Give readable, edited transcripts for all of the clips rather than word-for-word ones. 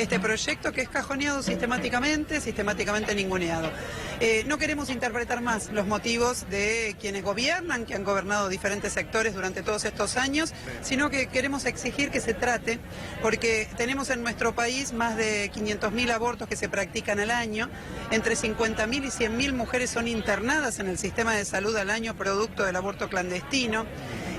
Este proyecto que es cajoneado sistemáticamente ninguneado. No queremos interpretar más los motivos de quienes gobiernan, que han gobernado diferentes sectores durante todos estos años, sino que queremos exigir que se trate, porque tenemos en nuestro país más de 500.000 abortos que se practican al año, entre 50.000 y 100.000 mujeres son internadas en el sistema de salud al año producto del aborto clandestino.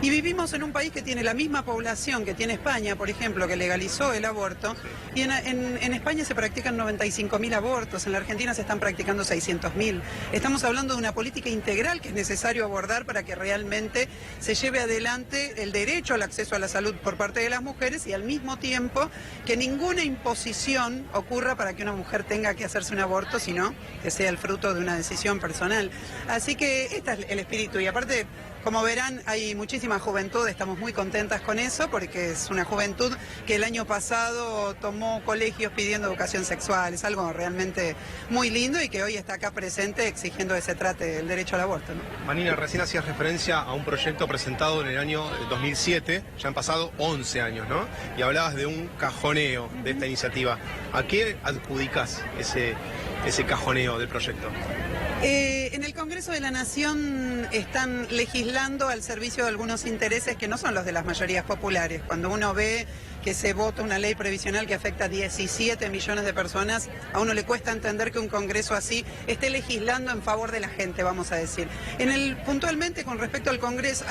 Y vivimos en un país que tiene la misma población que tiene España, por ejemplo, que legalizó el aborto, y en España se practican 95.000 abortos, en la Argentina se están practicando 600.000. Estamos hablando de una política integral que es necesario abordar para que realmente se lleve adelante el derecho al acceso a la salud por parte de las mujeres y al mismo tiempo que ninguna imposición ocurra para que una mujer tenga que hacerse un aborto, sino que sea el fruto de una decisión personal. Así que este es el espíritu, y aparte, como verán, hay muchísima juventud, estamos muy contentas con eso, porque es una juventud que el año pasado tomó colegios pidiendo educación sexual, es algo realmente muy lindo y que hoy está acá presente exigiendo que se trate el derecho al aborto, ¿no? Manina, recién hacías referencia a un proyecto presentado en el año 2007, ya han pasado 11 años, ¿no? Y hablabas de un cajoneo de esta iniciativa. ¿A qué adjudicas ese cajoneo del proyecto? En el Congreso de la Nación están legislando al servicio de algunos intereses que no son los de las mayorías populares. Cuando uno ve que se vota una ley previsional que afecta a 17 millones de personas, a uno le cuesta entender que un Congreso así esté legislando en favor de la gente, vamos a decir. Puntualmente, con respecto al Congreso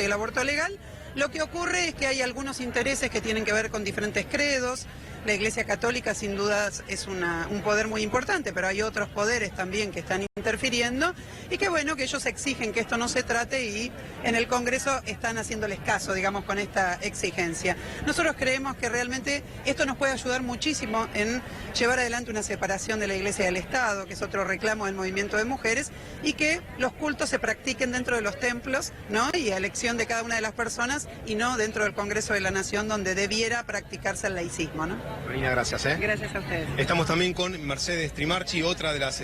y el aborto legal, lo que ocurre es que hay algunos intereses que tienen que ver con diferentes credos. La Iglesia Católica sin dudas es un poder muy importante, pero hay otros poderes también que están interfiriendo y que bueno, que ellos exigen que esto no se trate y en el Congreso están haciéndoles caso, digamos, con esta exigencia. Nosotros creemos que realmente esto nos puede ayudar muchísimo en llevar adelante una separación de la Iglesia del Estado, que es otro reclamo del movimiento de mujeres, y que los cultos se practiquen dentro de los templos, ¿no? Y a elección de cada una de las personas y no dentro del Congreso de la Nación, donde debiera practicarse el laicismo, ¿no? Marina, gracias. Gracias a ustedes. Estamos también con Mercedes Trimarchi, otra de las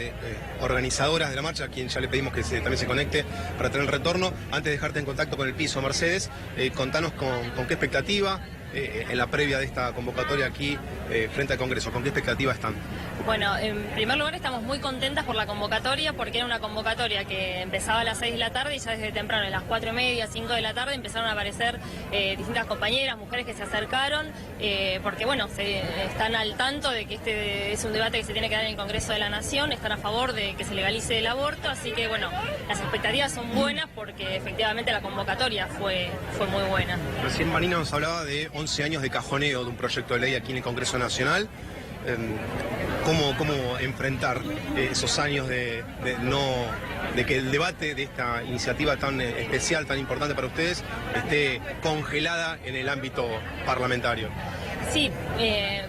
organizadoras de la marcha, a quien ya le pedimos que también se conecte para tener retorno. Antes de dejarte en contacto con el piso, Mercedes, contanos con qué expectativa en la previa de esta convocatoria aquí frente al Congreso. ¿Con qué expectativa están? Bueno, en primer lugar estamos muy contentas por la convocatoria, porque era una convocatoria que empezaba a las 6 de la tarde y ya desde temprano, a las 4:30, 5 de la tarde, empezaron a aparecer distintas compañeras, mujeres que se acercaron, porque bueno, están al tanto de que este es un debate que se tiene que dar en el Congreso de la Nación, están a favor de que se legalice el aborto, así que bueno, las expectativas son buenas porque efectivamente la convocatoria fue muy buena. Recién Marina nos hablaba de 11 años de cajoneo de un proyecto de ley aquí en el Congreso Nacional. ¿Cómo enfrentar esos años de que el debate de esta iniciativa tan especial, tan importante para ustedes, esté congelada en el ámbito parlamentario? Sí,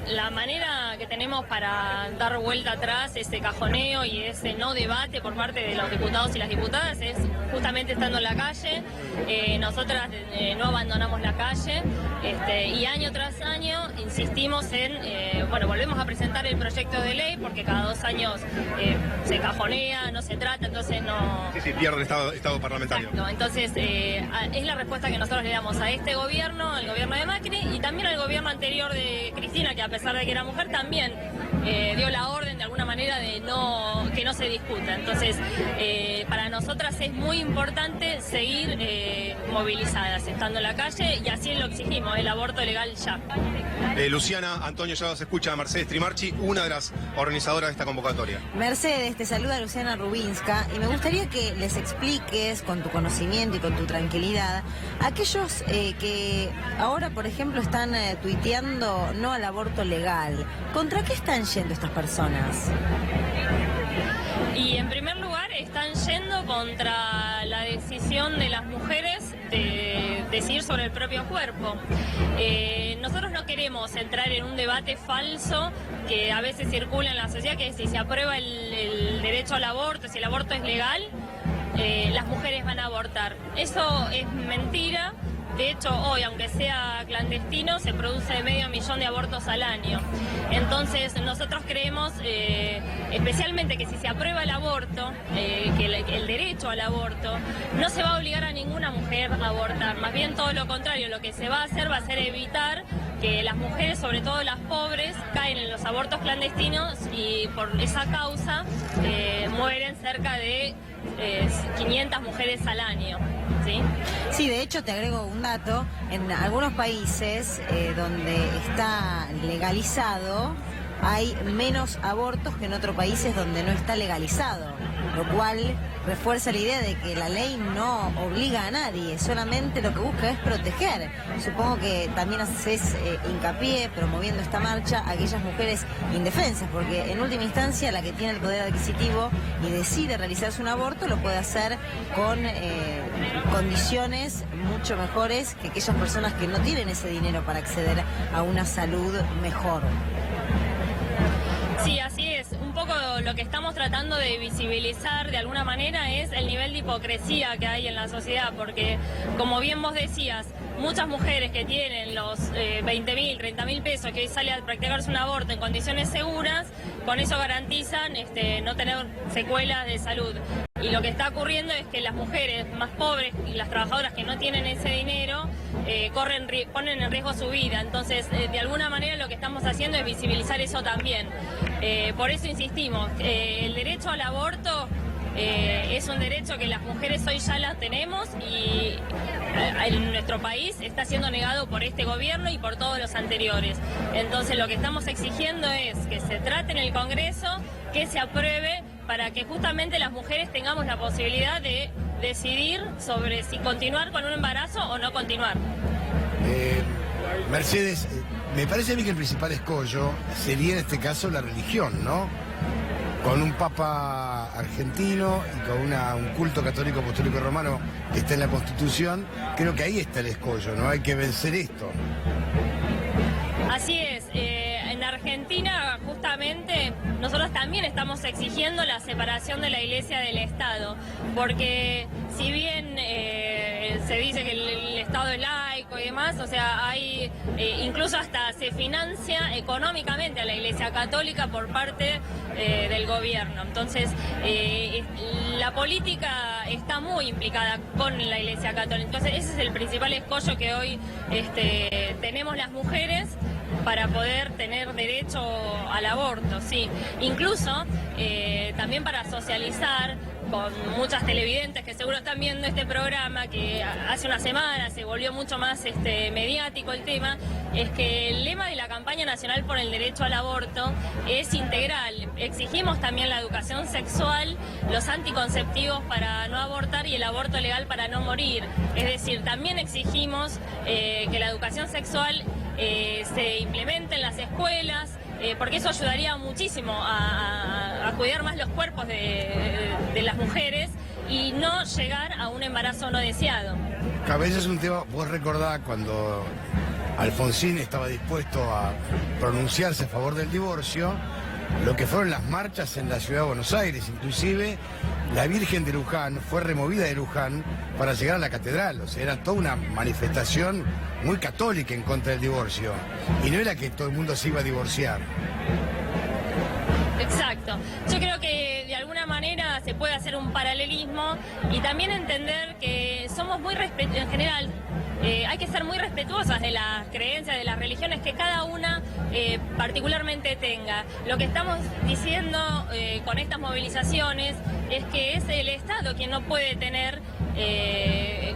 la manera que tenemos para dar vuelta atrás ese cajoneo y ese no debate por parte de los diputados y las diputadas es justamente estando en la calle. Nosotras no abandonamos la calle y año tras año insistimos en, volvemos a presentar el proyecto de ley porque cada 2 años se cajonea, no se trata, entonces no... Sí, pierde el estado parlamentario. Exacto, entonces es la respuesta que nosotros le damos a este gobierno, al gobierno de Macri y también al gobierno anterior de Cristina, que a pesar de que era mujer también dio la orden de alguna manera de que no se discuta. Entonces para nosotras es muy importante seguir movilizadas, estando en la calle, y así lo exigimos, el aborto legal ya. Luciana, Antonio, ya se escucha a Mercedes Trimarchi, una de las organizadoras de esta convocatoria. Mercedes, te saluda Luciana Rubinska y me gustaría que les expliques con tu conocimiento y con tu tranquilidad a aquellos que ahora, por ejemplo, están tuiteando no al aborto legal. ¿Contra qué están yendo estas personas? Y en primer lugar están yendo contra la decisión de las mujeres de decidir sobre el propio cuerpo. Nosotros no queremos entrar en un debate falso que a veces circula en la sociedad, que si se aprueba el derecho al aborto, si el aborto es legal, las mujeres van a abortar. Eso es mentira. De hecho, hoy, aunque sea clandestino, se produce 500.000 de abortos al año. Entonces, nosotros creemos, especialmente que si se aprueba el aborto, que el derecho al aborto, no se va a obligar a ninguna mujer a abortar. Más bien todo lo contrario, lo que se va a hacer va a ser evitar que las mujeres, sobre todo las pobres, caen en los abortos clandestinos y por esa causa mueren cerca de 500 mujeres al año. ¿Sí? Sí, de hecho te agrego un dato, en algunos países donde está legalizado hay menos abortos que en otros países donde no está legalizado, lo cual refuerza la idea de que la ley no obliga a nadie, solamente lo que busca es proteger. Supongo que también haces hincapié, promoviendo esta marcha, a aquellas mujeres indefensas, porque en última instancia la que tiene el poder adquisitivo y decide realizarse un aborto lo puede hacer con condiciones mucho mejores que aquellas personas que no tienen ese dinero para acceder a una salud mejor. Sí, así es. Un poco lo que estamos tratando de visibilizar de alguna manera es el nivel de hipocresía que hay en la sociedad, porque como bien vos decías, muchas mujeres que tienen los 20.000, 30.000 pesos que hoy sale a practicarse un aborto en condiciones seguras, con eso garantizan no tener secuelas de salud. Y lo que está ocurriendo es que las mujeres más pobres y las trabajadoras que no tienen ese dinero ponen en riesgo su vida. Entonces, de alguna manera lo que estamos haciendo es visibilizar eso también. Por eso insistimos, el derecho al aborto es un derecho que las mujeres hoy ya la tenemos y en nuestro país está siendo negado por este gobierno y por todos los anteriores. Entonces lo que estamos exigiendo es que se trate en el Congreso, que se apruebe para que justamente las mujeres tengamos la posibilidad de decidir sobre si continuar con un embarazo o no continuar. Mercedes, me parece a mí que el principal escollo sería en este caso la religión, ¿no? Con un papa argentino y con un culto católico apostólico romano que está en la Constitución, creo que ahí está el escollo, ¿no? Hay que vencer esto. Así es, en Argentina justamente nosotros también estamos exigiendo la separación de la Iglesia del Estado, porque si bien se dice que el Estado es laico y demás, o sea, hay incluso hasta se financia económicamente a la Iglesia Católica por parte del gobierno. Entonces, la política está muy implicada con la Iglesia Católica. Entonces, ese es el principal escollo que hoy tenemos las mujeres para poder tener derecho al aborto, sí. Incluso también para socializar con muchas televidentes que seguro están viendo este programa, que hace una semana se volvió mucho más mediático el tema, es que el lema de la campaña nacional por el derecho al aborto es integral. Exigimos también la educación sexual, los anticonceptivos para no abortar y el aborto legal para no morir. Es decir, también exigimos que la educación sexual se implemente en las escuelas, porque eso ayudaría muchísimo a cuidar más los cuerpos de las mujeres y no llegar a un embarazo no deseado. A veces es un tema, vos recordás cuando Alfonsín estaba dispuesto a pronunciarse a favor del divorcio, lo que fueron las marchas en la ciudad de Buenos Aires, inclusive la Virgen de Luján fue removida de Luján para llegar a la catedral, o sea, era toda una manifestación muy católica en contra del divorcio, y no era que todo el mundo se iba a divorciar. Exacto. Yo creo que de alguna manera se puede hacer un paralelismo y también entender que somos muy en general, hay que ser muy respetuosas de las creencias, de las religiones que cada una particularmente tenga. Lo que estamos diciendo con estas movilizaciones es que es el Estado quien no puede tener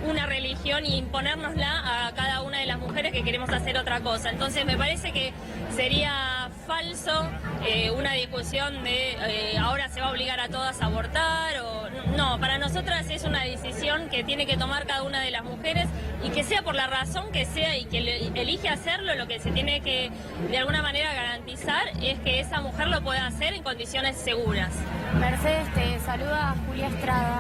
una religión y imponérnosla a cada una de las mujeres que queremos hacer otra cosa. Entonces me parece que sería falso una discusión de ahora se va a obligar a todas a abortar o no. Para nosotras es una decisión que tiene que tomar cada una de las mujeres y que sea por la razón que sea y que elige hacerlo, lo que se tiene que de alguna manera garantizar es que esa mujer lo pueda hacer en condiciones seguras. Mercedes, te saluda Julia Estrada.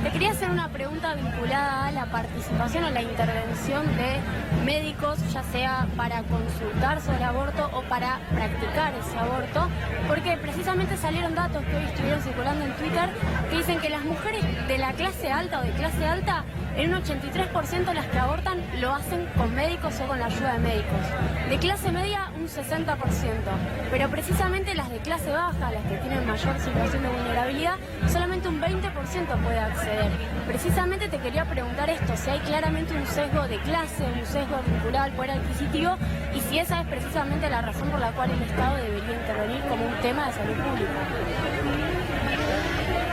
Te quería hacer una pregunta vinculada a la participación o la intervención de médicos, ya sea para consultar sobre aborto o para practicar ese aborto, porque precisamente salieron datos que hoy estuvieron circulando en Twitter que dicen que las mujeres de la clase alta o de clase alta en un 83% las que abortan lo hacen con médicos o con la ayuda de médicos. De clase media, un 60%. Pero precisamente las de clase baja, las que tienen mayor situación de vulnerabilidad, solamente un 20% puede acceder. Precisamente te quería preguntar esto, si hay claramente un sesgo de clase, un sesgo vinculado al poder adquisitivo, y si esa es precisamente la razón por la cual el Estado debería intervenir como un tema de salud pública.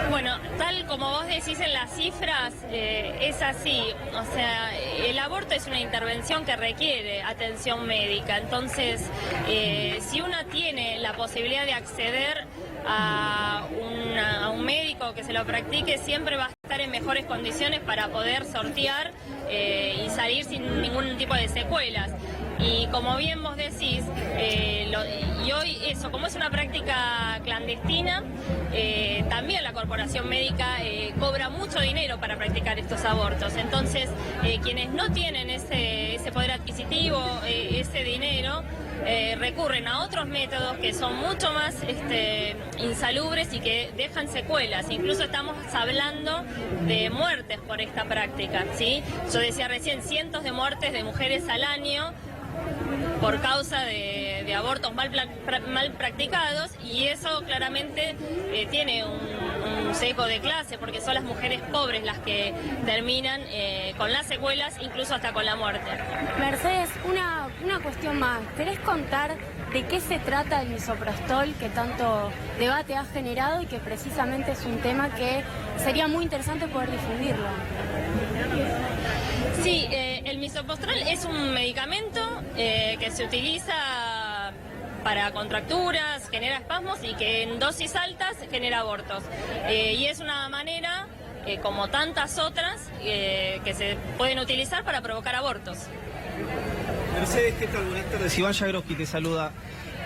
Bueno, tal como vos decís en las cifras, es así. O sea, el aborto es una intervención que requiere atención médica. Entonces, si una tiene la posibilidad de acceder a un médico que se lo practique, siempre va a estar en mejores condiciones para poder sortear y salir sin ningún tipo de secuelas. Y como bien vos decís, y hoy eso, como es una práctica clandestina, también la corporación médica cobra mucho dinero para practicar estos abortos. Entonces, quienes no tienen ese poder adquisitivo, ese dinero, recurren a otros métodos que son mucho más insalubres y que dejan secuelas. Incluso estamos hablando de muertes por esta práctica, ¿sí? Yo decía recién, cientos de muertes de mujeres al año por causa de abortos mal practicados, y eso claramente tiene un sesgo de clase, porque son las mujeres pobres las que terminan con las secuelas, incluso hasta con la muerte. Mercedes, una cuestión más. ¿Querés contar de qué se trata el misoprostol que tanto debate ha generado y que precisamente es un tema que sería muy interesante poder difundirlo? Sí, el misoprostol es un medicamento que se utiliza para contracturas, genera espasmos y que en dosis altas genera abortos. Y es una manera, como tantas otras, que se pueden utilizar para provocar abortos. Mercedes, ¿qué tal? Buenas tardes. Iván Jagroski te saluda.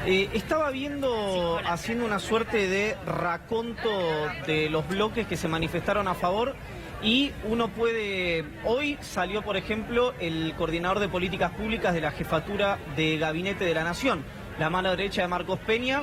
Estaba viendo, haciendo una suerte de raconto de los bloques que se manifestaron a favor, y uno puede... Hoy salió, por ejemplo, el coordinador de políticas públicas de la Jefatura de Gabinete de la Nación, la mano derecha de Marcos Peña,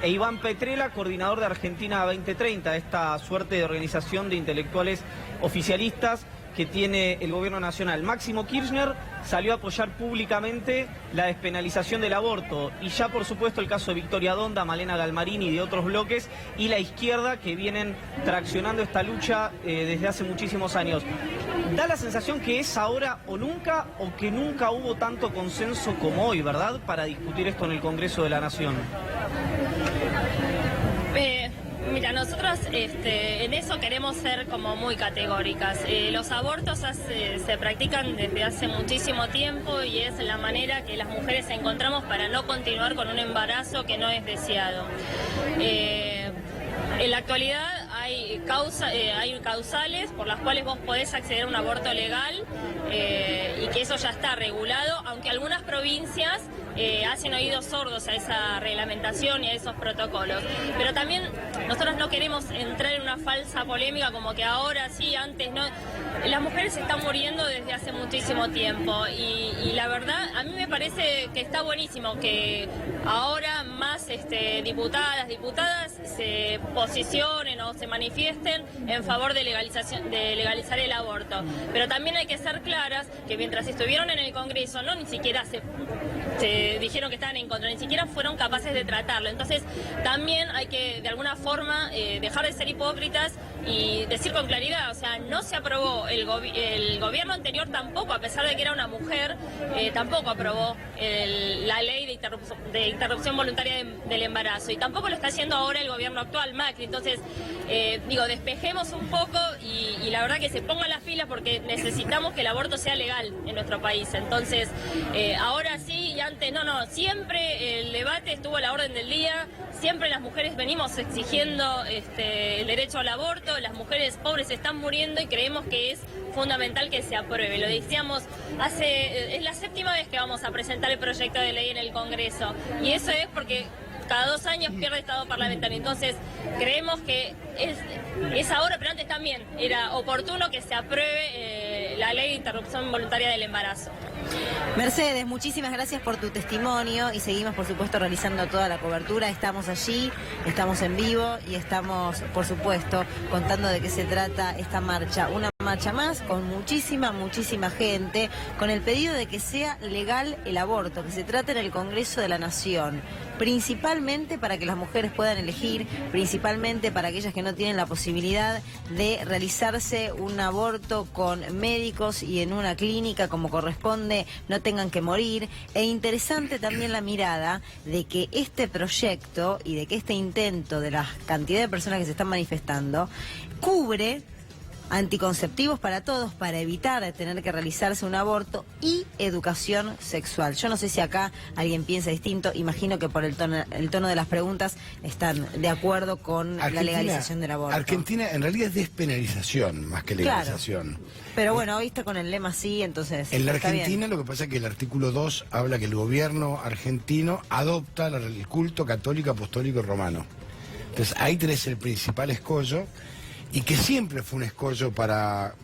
e Iván Petrella, coordinador de Argentina 2030, esta suerte de organización de intelectuales oficialistas que tiene el gobierno nacional. Máximo Kirchner salió a apoyar públicamente la despenalización del aborto, y ya por supuesto el caso de Victoria Donda, Malena Galmarini y de otros bloques, y la izquierda, que vienen traccionando esta lucha desde hace muchísimos años. Da la sensación que es ahora o nunca, o que nunca hubo tanto consenso como hoy, ¿verdad?, para discutir esto en el Congreso de la Nación. Mira, nosotros en eso queremos ser como muy categóricas. Los abortos se practican desde hace muchísimo tiempo, y es la manera que las mujeres encontramos para no continuar con un embarazo que no es deseado. En la actualidad hay causales por las cuales vos podés acceder a un aborto legal, y que eso ya está regulado, aunque algunas provincias hacen oídos sordos a esa reglamentación y a esos protocolos. Pero también nosotros no queremos entrar en una falsa polémica como que ahora sí, antes no. Las mujeres se están muriendo desde hace muchísimo tiempo, y la verdad a mí me parece que está buenísimo que ahora más diputadas se posicionen o se manifiesten en favor de legalizar el aborto. Pero también hay que ser claras que mientras estuvieron en el Congreso ni siquiera se dijeron que estaban en contra, ni siquiera fueron capaces de tratarlo. Entonces también hay que de alguna forma dejar de ser hipócritas y decir con claridad, o sea, no se aprobó, el gobierno anterior tampoco, a pesar de que era una mujer, tampoco aprobó la ley de interrupción voluntaria del embarazo, y tampoco lo está haciendo ahora el gobierno actual, Macri. Entonces, despejemos un poco y la verdad que se pongan las pilas, porque necesitamos que el aborto sea legal en nuestro país. Entonces, ahora sí y antes no, siempre el debate estuvo a la orden del día, siempre las mujeres venimos exigiendo el derecho al aborto, las mujeres pobres se están muriendo y creemos que es fundamental que se apruebe. Lo decíamos es la 7ª vez que vamos a presentar el proyecto de ley en el Congreso, y eso es porque cada 2 años pierde estado parlamentario. Entonces creemos que es ahora, pero antes también era oportuno que se apruebe la ley de interrupción voluntaria del embarazo. Mercedes, muchísimas gracias por tu testimonio, y seguimos por supuesto realizando toda la cobertura. Estamos allí, estamos en vivo y estamos por supuesto contando de qué se trata esta marcha. Una marcha más, con muchísima gente, con el pedido de que sea legal el aborto, que se trate en el Congreso de la Nación, principalmente para que las mujeres puedan elegir, principalmente para aquellas que no tienen la posibilidad de realizarse un aborto con médicos y en una clínica como corresponde, no tengan que morir. E interesante también la mirada de que este proyecto y de que este intento de la cantidad de personas que se están manifestando cubre anticonceptivos para todos, para evitar tener que realizarse un aborto, y educación sexual. Yo no sé si acá alguien piensa distinto, imagino que por el tono de las preguntas están de acuerdo con la legalización del aborto. Argentina en realidad es despenalización más que legalización. Claro. Pero bueno, hoy está con el lema sí, entonces en la está Argentina bien. lo que pasa es que el artículo 2 habla que el gobierno argentino adopta el culto católico, apostólico y romano. Entonces ahí tenés el principal escollo, y que siempre fue un escollo para,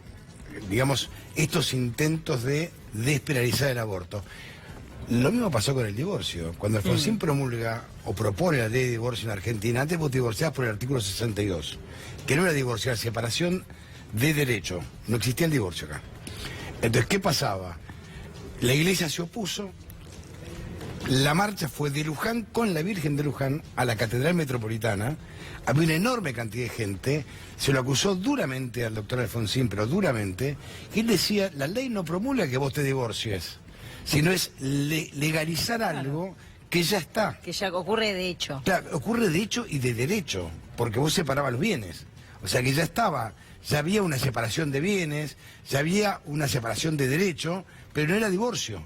digamos, estos intentos de despenalizar el aborto. Lo mismo pasó con el divorcio. Cuando Alfonsín promulga o propone la ley de divorcio en Argentina, antes vos te divorciabas por el artículo 62, que no era divorciar, separación de derecho. No existía el divorcio acá. Entonces, ¿qué pasaba? La iglesia se opuso. La marcha fue de Luján con la Virgen de Luján a la Catedral Metropolitana. Había una enorme cantidad de gente. Se lo acusó duramente al doctor Alfonsín, pero duramente. Y él decía, la ley no promulga que vos te divorcies, sino es legalizar algo que ya está. Que ya ocurre de hecho. Claro, ocurre de hecho y de derecho, porque vos separabas los bienes. O sea que ya estaba, ya había una separación de bienes, ya había una separación de derecho, pero no era divorcio.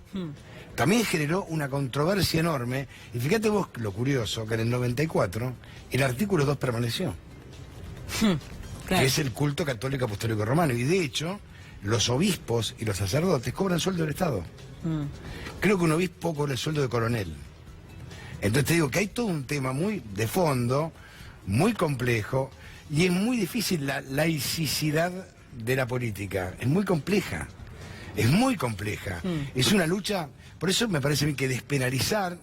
También generó una controversia enorme, y fíjate vos lo curioso, que en el 94 el artículo 2 permaneció, Claro. que es el culto católico apostólico romano, y de hecho los obispos y los sacerdotes cobran sueldo del Estado. Creo que un obispo cobra el sueldo de coronel. Entonces te digo que hay todo un tema muy de fondo, muy complejo, y es muy difícil la laicidad de la política, es muy compleja. Es muy compleja. Es una lucha, por eso me parece bien que despenalizar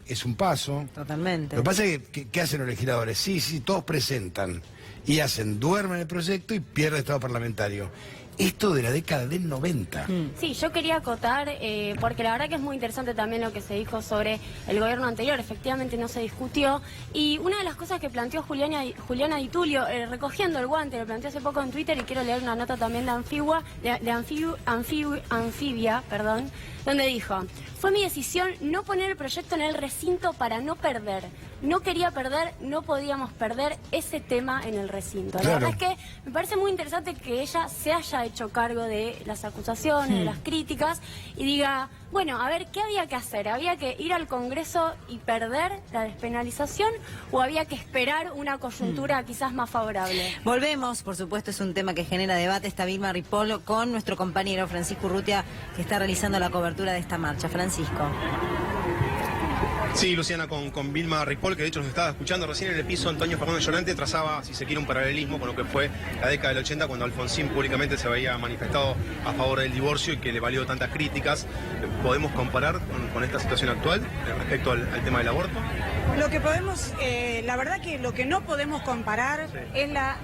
es un paso. Totalmente. Lo que pasa es que ¿qué hacen los legisladores? Sí, todos presentan y duermen el proyecto y pierde el Estado parlamentario. Esto de la década del 90. Sí, yo quería acotar, porque la verdad que es muy interesante también lo que se dijo sobre el gobierno anterior, efectivamente no se discutió, y una de las cosas que planteó Juliana Di Tulio, recogiendo el guante, lo planteó hace poco en Twitter, y quiero leer una nota también de Anfibia, donde dijo: fue mi decisión no poner el proyecto en el recinto para no perder. No quería perder, no podíamos perder ese tema en el recinto. La verdad es que me parece muy interesante que ella se haya hecho cargo de las acusaciones, de las críticas, y diga, bueno, a ver, ¿qué había que hacer? ¿Había que ir al Congreso y perder la despenalización, o había que esperar una coyuntura quizás más favorable? Volvemos, por supuesto, es un tema que genera debate. Está Vilma Ripoll con nuestro compañero Francisco Urrutia, que está realizando la cobertura de esta marcha. Francisco. Sí, Luciana, con Vilma Ripoll, que de hecho nos estaba escuchando recién en el piso. Antonio Fernández Llorente trazaba, si se quiere, un paralelismo con lo que fue la década del 80, cuando Alfonsín públicamente se había manifestado a favor del divorcio y que le valió tantas críticas. ¿Podemos comparar con esta situación actual respecto al tema del aborto? Lo que podemos, la verdad que lo que no podemos comparar es la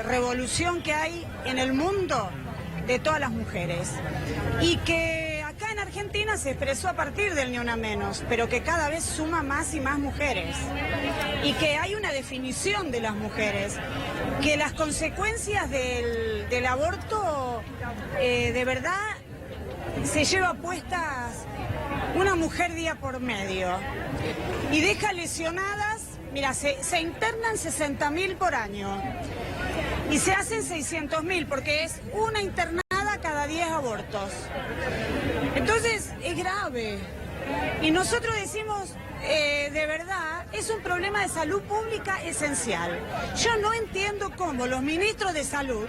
revolución que hay en el mundo de todas las mujeres, y que acá en Argentina se expresó a partir del Ni Una Menos, pero que cada vez suma más y más mujeres, y que hay una definición de las mujeres, que las consecuencias del aborto de verdad se lleva puestas una mujer día por medio, y deja lesionadas, mira, se internan 60.000 por año, y se hacen 600.000, porque es una internada cada 10 abortos. Entonces, es grave. Y nosotros decimos, de verdad, es un problema de salud pública esencial. Yo no entiendo cómo los ministros de salud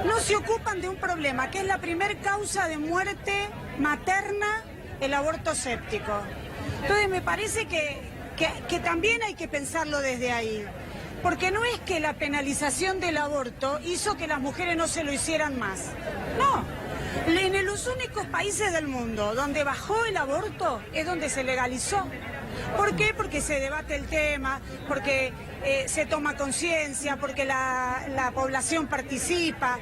no se ocupan de un problema que es la primer causa de muerte materna, el aborto séptico. Entonces, me parece que también hay que pensarlo desde ahí. Porque no es que la penalización del aborto hizo que las mujeres no se lo hicieran más. No. En los únicos países del mundo donde bajó el aborto es donde se legalizó. ¿Por qué? Porque se debate el tema, porque se toma conciencia, porque la población participa.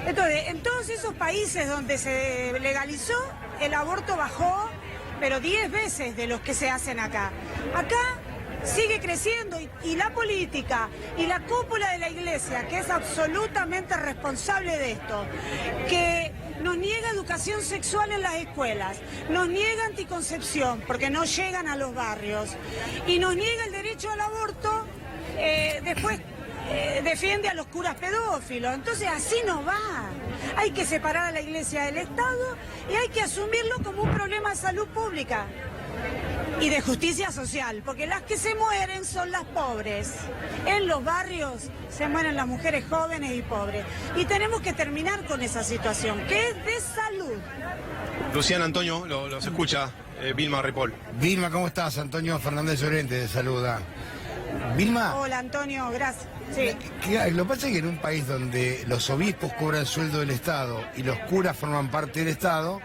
Entonces, en todos esos países donde se legalizó, el aborto bajó, pero 10 veces de los que se hacen acá. Acá sigue creciendo y la política y la cúpula de la iglesia, que es absolutamente responsable de esto, que nos niega educación sexual en las escuelas, nos niega anticoncepción porque no llegan a los barrios y nos niega el derecho al aborto, después defiende a los curas pedófilos. Entonces así no va. Hay que separar a la iglesia del Estado y hay que asumirlo como un problema de salud pública y de justicia social, porque las que se mueren son las pobres. En los barrios se mueren las mujeres jóvenes y pobres. Y tenemos que terminar con esa situación, que es de salud. Luciana, Antonio, los escucha Vilma Ripoll. Vilma, ¿cómo estás? Antonio Fernández Llorente te saluda. Vilma. Hola, Antonio, gracias. Sí. Lo que pasa es que en un país donde los obispos cobran el sueldo del Estado y los curas forman parte del Estado,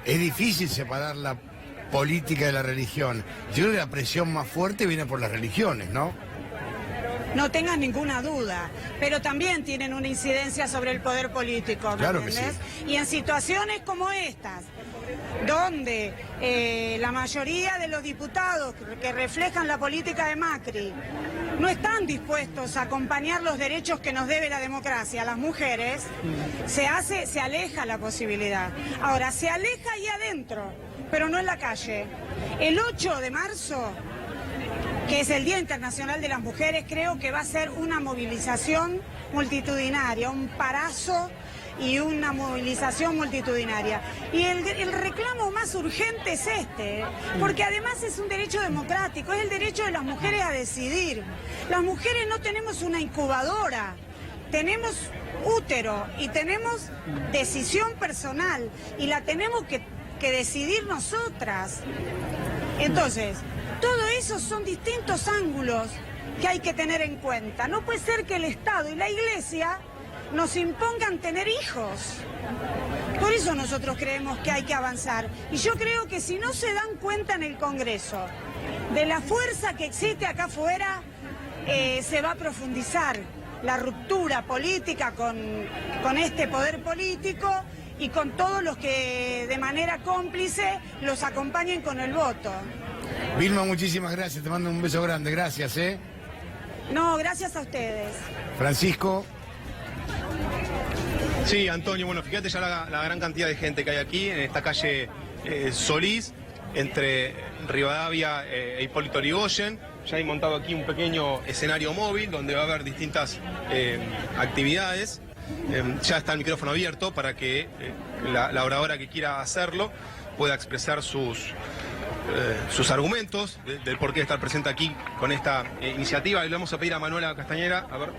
es difícil separar la política de la religión. Yo creo que la presión más fuerte viene por las religiones, ¿no? No tengas ninguna duda, pero también tienen una incidencia sobre el poder político, ¿me claro entendés? Que sí. Y en situaciones como estas, donde la mayoría de los diputados que reflejan la política de Macri no están dispuestos a acompañar los derechos que nos debe la democracia a las mujeres, se aleja la posibilidad. Ahora, se aleja ahí adentro, pero no en la calle. El 8 de marzo, que es el Día Internacional de las Mujeres, creo que va a ser una movilización multitudinaria, un parazo y una movilización multitudinaria. Y el reclamo más urgente es este, porque además es un derecho democrático, es el derecho de las mujeres a decidir. Las mujeres no tenemos una incubadora, tenemos útero y tenemos decisión personal y la tenemos que decidir nosotras. Entonces, todo eso son distintos ángulos que hay que tener en cuenta. No puede ser que el Estado y la Iglesia nos impongan tener hijos. Por eso nosotros creemos que hay que avanzar. Y yo creo que si no se dan cuenta en el Congreso de la fuerza que existe acá afuera, se va a profundizar la ruptura política con este poder político y con todos los que de manera cómplice los acompañen con el voto. Vilma, muchísimas gracias, te mando un beso grande, gracias, ¿eh? No, gracias a ustedes. Francisco. Sí, Antonio, bueno, fíjate ya la gran cantidad de gente que hay aquí en esta calle Solís, entre Rivadavia e Hipólito Yrigoyen. Ya hay montado aquí un pequeño escenario móvil donde va a haber distintas actividades. Ya está el micrófono abierto para que la oradora que quiera hacerlo pueda expresar sus argumentos del por qué estar presente aquí con esta iniciativa. Y le vamos a pedir a Manuela Castañera, a ver,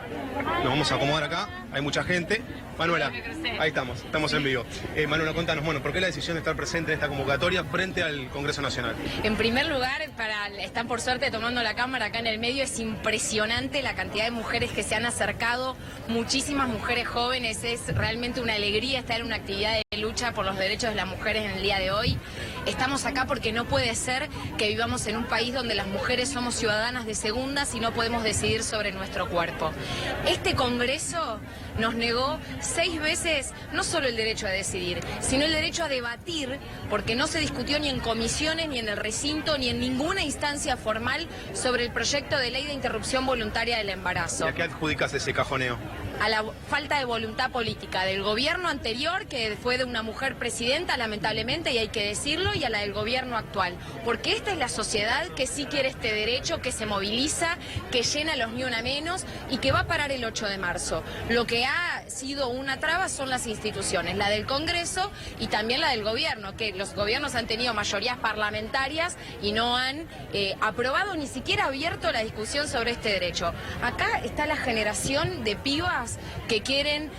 nos vamos a acomodar acá, hay mucha gente. Manuela, ahí estamos en vivo. Manuela, contanos, bueno, ¿por qué la decisión de estar presente en esta convocatoria frente al Congreso Nacional? En primer lugar, están por suerte tomando la cámara acá en el medio, es impresionante la cantidad de mujeres que se han acercado, muchísimas mujeres jóvenes, es realmente una alegría estar en una actividad de lucha por los derechos de las mujeres en el día de hoy. Estamos acá porque no puede ser que vivamos en un país donde las mujeres somos ciudadanas de segundas y no podemos decidir sobre nuestro cuerpo. Este Congreso nos negó 6 veces no solo el derecho a decidir, sino el derecho a debatir, porque no se discutió ni en comisiones, ni en el recinto, ni en ninguna instancia formal sobre el proyecto de ley de interrupción voluntaria del embarazo. ¿Y a qué adjudicas ese cajoneo? A la falta de voluntad política del gobierno anterior, que fue de una mujer presidenta, lamentablemente, y hay que decirlo, y a la del gobierno actual. Porque esta es la sociedad que sí quiere este derecho, que se moviliza, que llena los ni una menos y que va a parar el 8 de marzo. Lo que ha sido una traba son las instituciones, la del Congreso y también la del gobierno, que los gobiernos han tenido mayorías parlamentarias y no han aprobado ni siquiera abierto la discusión sobre este derecho. Acá está la generación de pibas que quieren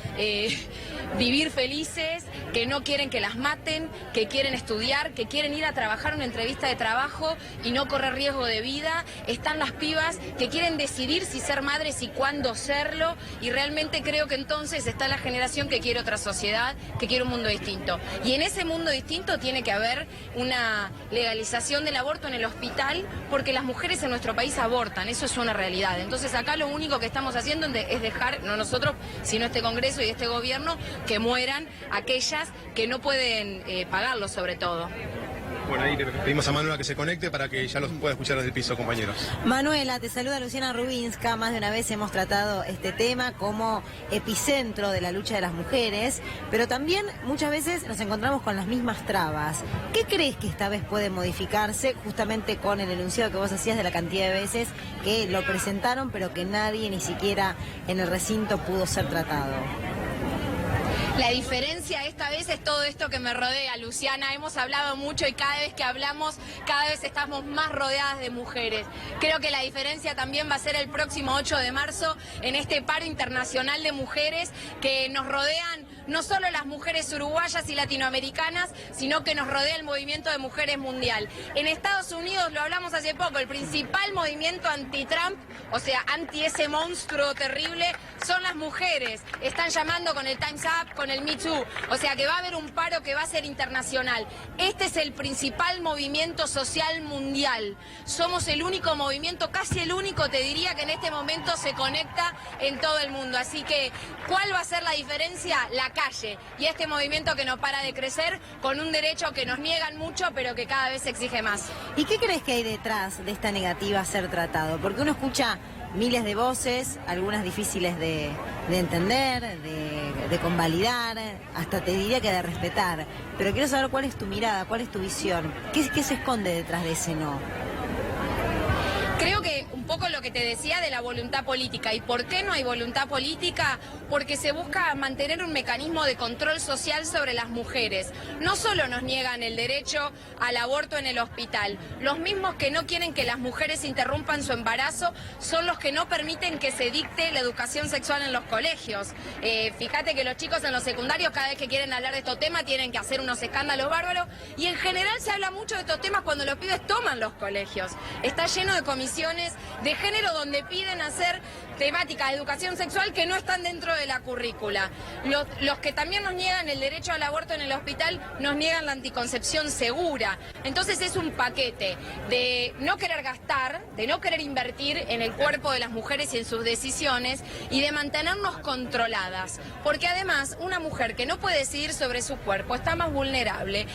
vivir felices, que no quieren que las maten, que quieren estudiar, que quieren ir a trabajar una entrevista de trabajo y no correr riesgo de vida. Están las pibas que quieren decidir si ser madres y cuándo serlo, y realmente creo que entonces está la generación que quiere otra sociedad, que quiere un mundo distinto. Y en ese mundo distinto tiene que haber una legalización del aborto en el hospital, porque las mujeres en nuestro país abortan, eso es una realidad. Entonces acá lo único que estamos haciendo es dejar, no nosotros, nosotros, sino este Congreso y este gobierno, que mueran aquellas que no pueden pagarlo, sobre todo. Bueno, ahí le pedimos a Manuela que se conecte para que ya los pueda escuchar desde el piso, compañeros. Manuela, te saluda Luciana Rubinska. Más de una vez hemos tratado este tema como epicentro de la lucha de las mujeres, pero también muchas veces nos encontramos con las mismas trabas. ¿Qué crees que esta vez puede modificarse justamente con el enunciado que vos hacías de la cantidad de veces que lo presentaron, pero que nadie, ni siquiera en el recinto, pudo ser tratado? La diferencia esta vez es todo esto que me rodea, Luciana. Hemos hablado mucho y cada vez que hablamos, cada vez estamos más rodeadas de mujeres. Creo que la diferencia también va a ser el próximo 8 de marzo en este paro internacional de mujeres que nos rodean no solo las mujeres uruguayas y latinoamericanas, sino que nos rodea el movimiento de mujeres mundial. En Estados Unidos, lo hablamos hace poco, el principal movimiento anti-Trump, o sea, anti ese monstruo terrible, son las mujeres. Están llamando con el Time's Up, con el Me Too, o sea que va a haber un paro que va a ser internacional. Este es el principal movimiento social mundial. Somos el único movimiento, casi el único, te diría, que en este momento se conecta en todo el mundo. Así que, ¿cuál va a ser la diferencia? La calle y este movimiento que no para de crecer con un derecho que nos niegan mucho pero que cada vez se exige más. ¿Y qué crees que hay detrás de esta negativa a ser tratado? Porque uno escucha miles de voces, algunas difíciles de entender, de convalidar, hasta te diría que de respetar, pero quiero saber cuál es tu mirada, cuál es tu visión, qué se esconde detrás de ese no. Creo que un poco lo que te decía de la voluntad política. ¿Y por qué no hay voluntad política? Porque se busca mantener un mecanismo de control social sobre las mujeres. No solo nos niegan el derecho al aborto en el hospital, los mismos que no quieren que las mujeres interrumpan su embarazo son los que no permiten que se dicte la educación sexual en los colegios. Fíjate que los chicos en los secundarios, cada vez que quieren hablar de estos temas, tienen que hacer unos escándalos bárbaros, y en general se habla mucho de estos temas cuando los pibes toman los colegios. Está lleno de comisiones de género donde piden hacer temáticas de educación sexual que no están dentro de la currícula. Los que también nos niegan el derecho al aborto en el hospital nos niegan la anticoncepción segura. Entonces es un paquete de no querer gastar, de no querer invertir en el cuerpo de las mujeres y en sus decisiones, y de mantenernos controladas. Porque además una mujer que no puede decidir sobre su cuerpo está más vulnerable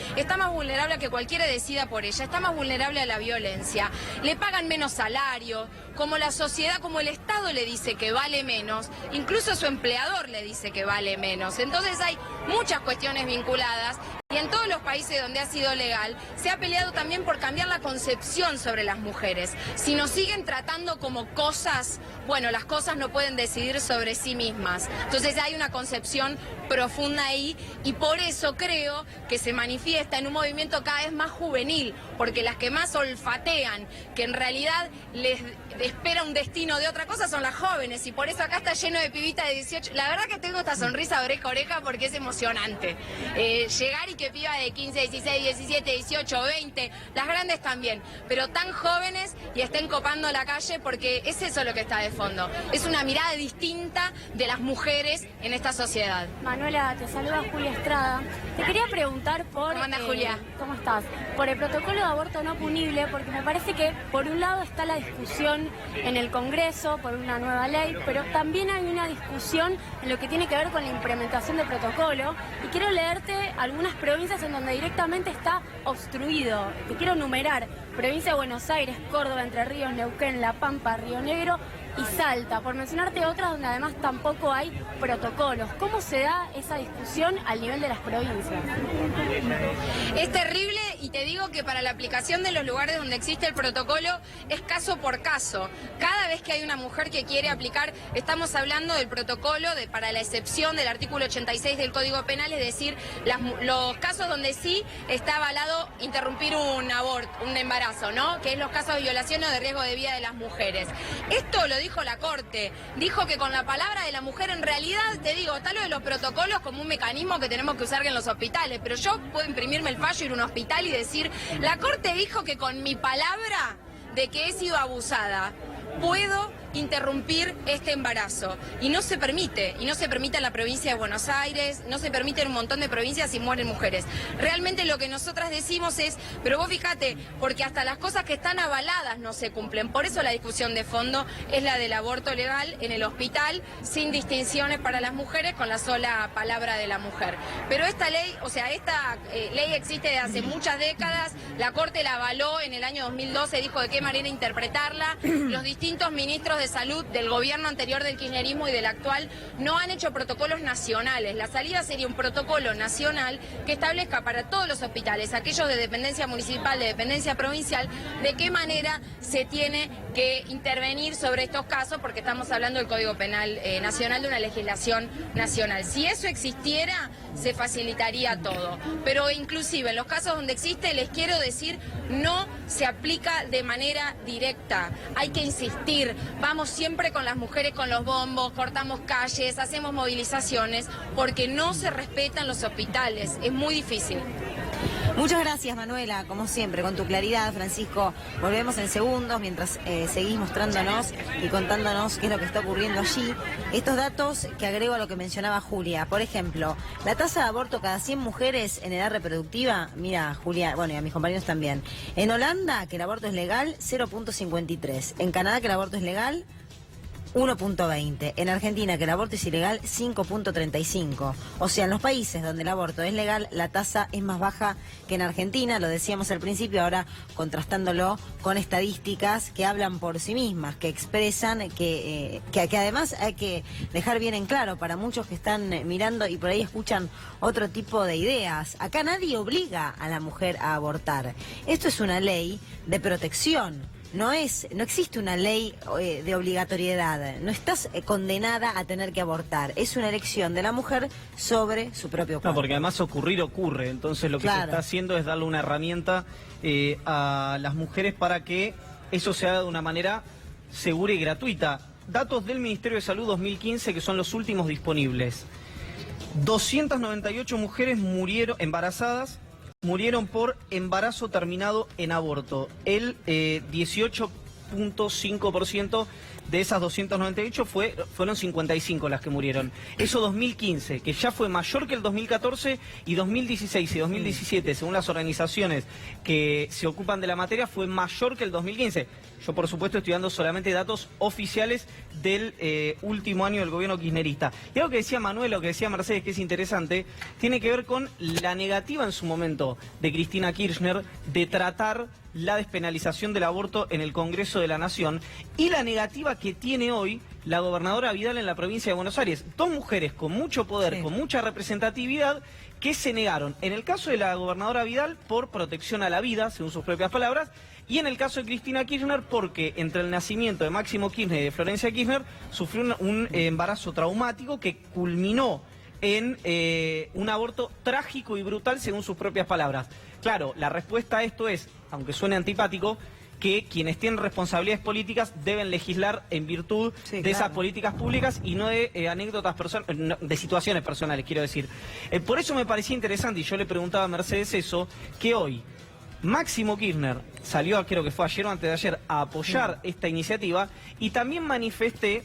a que cualquiera decida por ella, está más vulnerable a la violencia, le pagan menos salario, como la sociedad, como el Estado le dice que vale menos, incluso su empleador le dice que vale menos. Entonces hay muchas cuestiones vinculadas. Y en todos los países donde ha sido legal, se ha peleado también por cambiar la concepción sobre las mujeres. Si nos siguen tratando como cosas, bueno, las cosas no pueden decidir sobre sí mismas. Entonces hay una concepción profunda ahí, y por eso creo que se manifiesta en un movimiento cada vez más juvenil, porque las que más olfatean que en realidad les espera un destino de otra cosa son las jóvenes, y por eso acá está lleno de pibitas de 18. La verdad que tengo esta sonrisa oreja a oreja porque es emocionante. Llegar y que piba de 15, 16, 17, 18, 20, las grandes también, pero tan jóvenes y estén copando la calle, porque es eso lo que está de fondo. Es una mirada distinta de las mujeres en esta sociedad. Manuela, te saluda Julia Estrada. Te quería preguntar por... ¿Cómo andas, Julia? ¿Cómo estás? Por el protocolo de aborto no punible, porque me parece que por un lado está la discusión en el Congreso por una nueva ley, pero también hay una discusión en lo que tiene que ver con la implementación del protocolo, y quiero leerte algunas provincias en donde directamente está obstruido. Te quiero enumerar: provincia de Buenos Aires, Córdoba, Entre Ríos, Neuquén, La Pampa, Río Negro y Salta, por mencionarte otras donde además tampoco hay protocolos. ¿Cómo se da esa discusión al nivel de las provincias? Es terrible, y te digo que para la aplicación de los lugares donde existe el protocolo es caso por caso. Cada vez que hay una mujer que quiere aplicar, estamos hablando del protocolo para la excepción del artículo 86 del Código Penal, es decir, los casos donde sí está avalado interrumpir un aborto, un embarazo, ¿no? Que es los casos de violación o de riesgo de vida de las mujeres. Esto lo dijo la Corte, dijo que con la palabra de la mujer, en realidad, te digo, está lo de los protocolos como un mecanismo que tenemos que usar en los hospitales, pero yo puedo imprimirme el fallo, ir a un hospital y decir, la Corte dijo que con mi palabra de que he sido abusada, puedo interrumpir este embarazo. Y no se permite en la provincia de Buenos Aires, no se permite en un montón de provincias y mueren mujeres. Realmente lo que nosotras decimos es, pero vos fíjate, porque hasta las cosas que están avaladas no se cumplen. Por eso la discusión de fondo es la del aborto legal en el hospital, sin distinciones para las mujeres, con la sola palabra de la mujer. Pero esta ley, esta ley existe desde hace muchas décadas, la Corte la avaló en el año 2012, dijo de qué manera interpretarla, los distintos ministros de salud del gobierno anterior del kirchnerismo y del actual no han hecho protocolos nacionales. La salida sería un protocolo nacional que establezca para todos los hospitales, aquellos de dependencia municipal, de dependencia provincial, de qué manera se tiene que intervenir sobre estos casos, porque estamos hablando del Código Penal Nacional, de una legislación nacional. Si eso existiera, se facilitaría todo. Pero inclusive en los casos donde existe, les quiero decir, no se aplica de manera directa. Hay que insistir. Vamos siempre con las mujeres con los bombos, cortamos calles, hacemos movilizaciones, porque no se respetan los hospitales. Es muy difícil. Muchas gracias, Manuela, como siempre, con tu claridad. Francisco, volvemos en segundos mientras seguís mostrándonos y contándonos qué es lo que está ocurriendo allí. Estos datos que agrego a lo que mencionaba Julia. Por ejemplo, la tasa de aborto cada 100 mujeres en edad reproductiva, mira, Julia, bueno, y a mis compañeros también. En Holanda, que el aborto es legal, 0.53. En Canadá, que el aborto es legal, 1.20. En Argentina, que el aborto es ilegal, 5.35. O sea, en los países donde el aborto es legal, la tasa es más baja que en Argentina, lo decíamos al principio, ahora contrastándolo con estadísticas que hablan por sí mismas, que expresan, que además hay que dejar bien en claro para muchos que están mirando y por ahí escuchan otro tipo de ideas. Acá nadie obliga a la mujer a abortar. Esto es una ley de protección. No existe una ley de obligatoriedad, no estás condenada a tener que abortar, es una elección de la mujer sobre su propio cuerpo. No, porque además ocurre, entonces lo que se está haciendo es darle una herramienta a las mujeres para que eso se haga de una manera segura y gratuita. Datos del Ministerio de Salud 2015, que son los últimos disponibles. 298 mujeres embarazadas murieron por embarazo terminado en aborto. El 18.5% de esas 298 fueron 55 las que murieron. Eso 2015, que ya fue mayor que el 2014, y 2016 y 2017, según las organizaciones que se ocupan de la materia, fue mayor que el 2015. Yo, por supuesto, estoy dando solamente datos oficiales del último año del gobierno kirchnerista. Y algo que decía Manuel, lo que decía Mercedes, que es interesante, tiene que ver con la negativa en su momento de Cristina Kirchner de tratar la despenalización del aborto en el Congreso de la Nación y la negativa que tiene hoy la gobernadora Vidal en la provincia de Buenos Aires. Dos mujeres con mucho poder, con mucha representatividad, que se negaron. En el caso de la gobernadora Vidal, por protección a la vida, según sus propias palabras, y en el caso de Cristina Kirchner, porque entre el nacimiento de Máximo Kirchner y de Florencia Kirchner sufrió un embarazo traumático que culminó en un aborto trágico y brutal, según sus propias palabras. Claro, la respuesta a esto es, aunque suene antipático, que quienes tienen responsabilidades políticas deben legislar en virtud de esas políticas públicas y no de anécdotas de situaciones personales, quiero decir. Por eso me parecía interesante, y yo le preguntaba a Mercedes eso, que hoy Máximo Kirchner salió, creo que fue ayer o antes de ayer, a apoyar esta iniciativa, y también manifesté,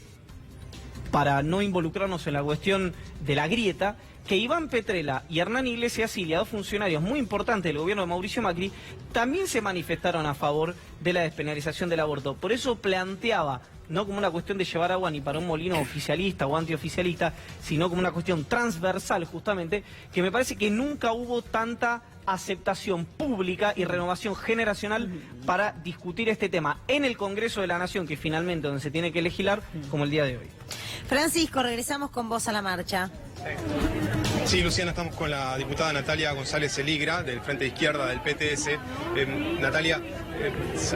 para no involucrarnos en la cuestión de la grieta, que Iván Petrella y Hernán Iglesias Silva, dos funcionarios muy importantes del gobierno de Mauricio Macri, también se manifestaron a favor de la despenalización del aborto. Por eso planteaba, no como una cuestión de llevar agua ni para un molino oficialista o antioficialista, sino como una cuestión transversal, justamente, que me parece que nunca hubo tanta aceptación pública y renovación generacional para discutir este tema en el Congreso de la Nación, que finalmente donde se tiene que legislar, como el día de hoy. Francisco, regresamos con vos a la marcha. Sí, Luciana, estamos con la diputada Natalia González Eligra, del Frente de Izquierda, del PTS. Natalia,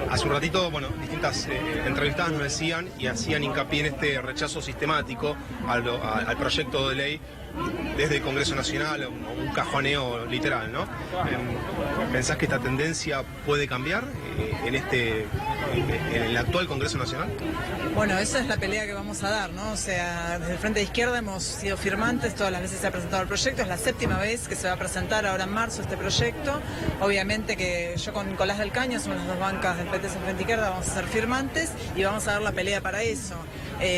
hace un ratito, distintas entrevistadas nos decían y hacían hincapié en este rechazo sistemático al proyecto de ley desde el Congreso Nacional, un cajoneo literal, ¿no? ¿Pensás que esta tendencia puede cambiar en el actual Congreso Nacional? Bueno, esa es la pelea que vamos a dar, ¿no? O sea, desde el Frente de Izquierda hemos sido firmantes, todas las veces se ha presentado el proyecto, es la 7ª vez que se va a presentar ahora en marzo este proyecto. Obviamente que yo con Nicolás del Caño, somos las dos bancas del PT Frente de Izquierda, vamos a ser firmantes y vamos a dar la pelea para eso.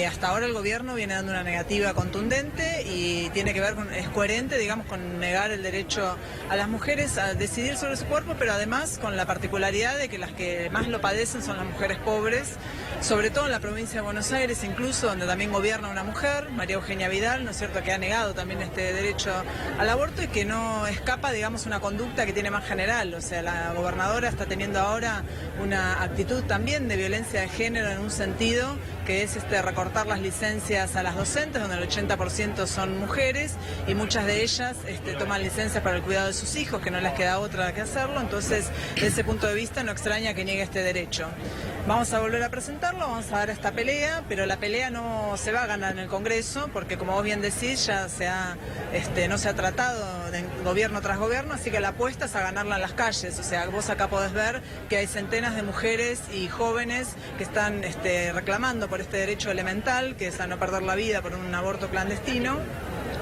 Hasta ahora el gobierno viene dando una negativa contundente y tiene que ver es coherente, digamos, con negar el derecho a las mujeres a decidir sobre su cuerpo, pero además con la particularidad de que las que más lo padecen son las mujeres pobres, sobre todo en la provincia de Buenos Aires, incluso donde también gobierna una mujer, María Eugenia Vidal, ¿no es cierto?, que ha negado también este derecho al aborto y que no escapa, digamos, una conducta que tiene más general. O sea, la gobernadora está teniendo ahora una actitud también de violencia de género en un sentido que es recortar las licencias a las docentes, donde el 80% son mujeres y muchas de ellas toman licencias para el cuidado de sus hijos, que no les queda otra que hacerlo. Entonces, desde ese punto de vista, no extraña que niegue este derecho. Vamos a volver a presentarlo, vamos a dar esta pelea, pero la pelea no se va a ganar en el Congreso, porque como vos bien decís, ya no se ha tratado de gobierno tras gobierno, así que la apuesta es a ganarla en las calles. O sea, vos acá podés ver que hay centenas de mujeres y jóvenes que están reclamando por este derecho elemental, que es a no perder la vida por un aborto clandestino.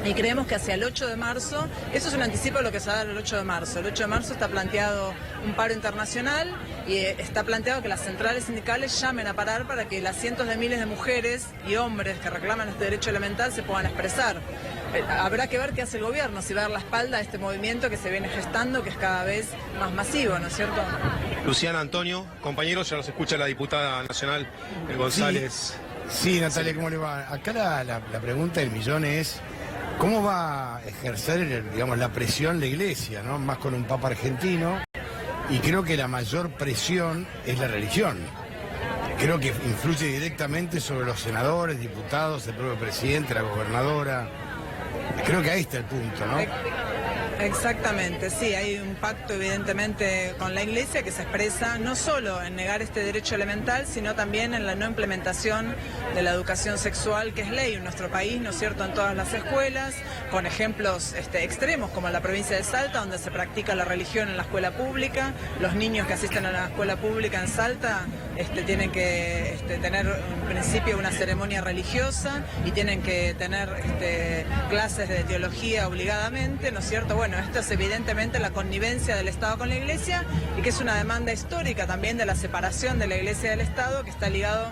Y creemos que hacia el 8 de marzo, eso es un anticipo de lo que se va a dar el 8 de marzo. El 8 de marzo está planteado un paro internacional y está planteado que las centrales sindicales llamen a parar para que las cientos de miles de mujeres y hombres que reclaman este derecho elemental se puedan expresar. Habrá que ver qué hace el gobierno, si va a dar la espalda a este movimiento que se viene gestando, que es cada vez más masivo, ¿no es cierto? Luciana, Antonio, compañeros, ya nos escucha la diputada nacional González. Sí, Natalia, ¿cómo le va? Acá la pregunta del millón es: ¿cómo va a ejercer, la presión la Iglesia, ¿no? Más con un Papa argentino, y creo que la mayor presión es la religión. Creo que influye directamente sobre los senadores, diputados, el propio presidente, la gobernadora. Creo que ahí está el punto, ¿no? Exactamente, sí, hay un pacto evidentemente con la Iglesia que se expresa no solo en negar este derecho elemental, sino también en la no implementación de la educación sexual, que es ley en nuestro país, ¿no es cierto?, en todas las escuelas, con ejemplos extremos como en la provincia de Salta, donde se practica la religión en la escuela pública. Los niños que asisten a la escuela pública en Salta tienen que tener en principio una ceremonia religiosa y tienen que tener clases de teología obligadamente, ¿no es cierto? Bueno, esto es evidentemente la connivencia del Estado con la Iglesia y que es una demanda histórica también de la separación de la Iglesia del Estado, que está ligado